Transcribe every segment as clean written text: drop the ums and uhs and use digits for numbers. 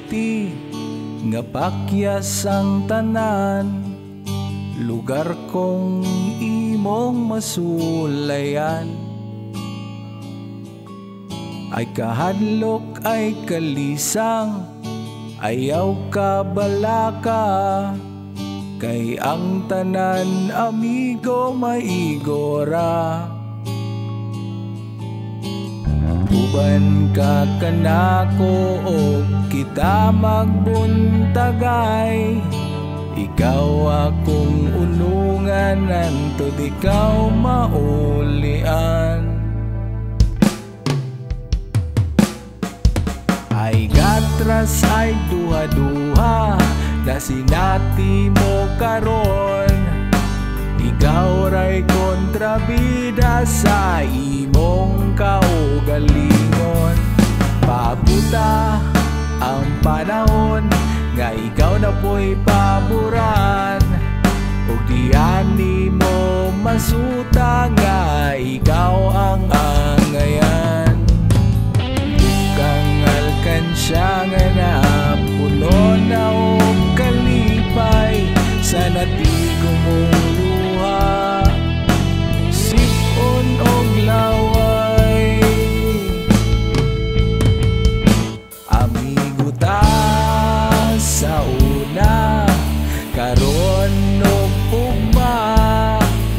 sulti nga pakyas ang tanan, lugar kong imong masulayan. Ay kahadlok ay kalisang, ayaw ka balaka, kay ang tanan amigo maigora. Uban ka kanako o kita magbuntagay, ikaw akong unungan antod ikaw maulian. Ay gatras ay duha-duha na sinati mo karon, ikaw ray kontrabida sa imong kaugalingon. Pabuta ang panahon nga ikaw na po'y paboran, ug diani mo masuta nga ikaw ang angayan. Bukang alkansya nga napuno na og kalipay sa natigong mong luha, sipon og laway. Amigo ta sa una, karon og ugma,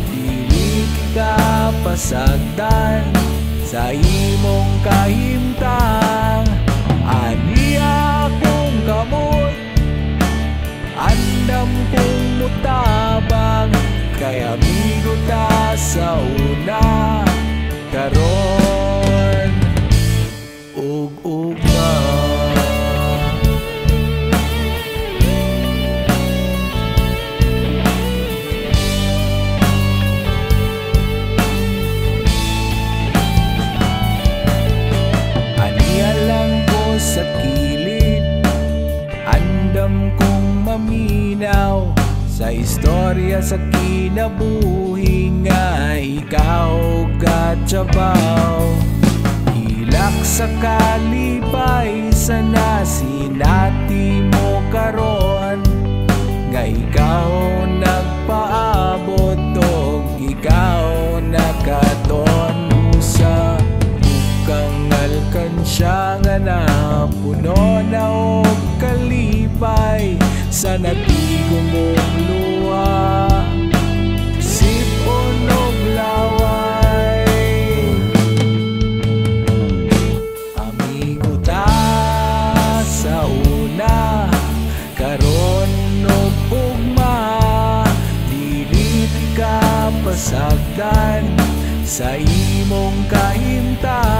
dili ka pasagdan sa imong kahimtang. Aniya kong kamot, andam kong mutabang, kay amigo ta sa una, karon ug ugma. Aniya lang ko sa kilid, andam kong maminaw sa istorya sa kinabuhi nga ikaw gatsabaw. Hilak sa kalipay sa nasinati mo karon, nga ikaw nagpaabot og ikaw nakaton sa bukang alkansya nga napuno na og kalipay sa natigong mong luha, sipon og laway. Amigo ta sa una, karon og ugma, dili ka pasagdan sa imong kahimtang.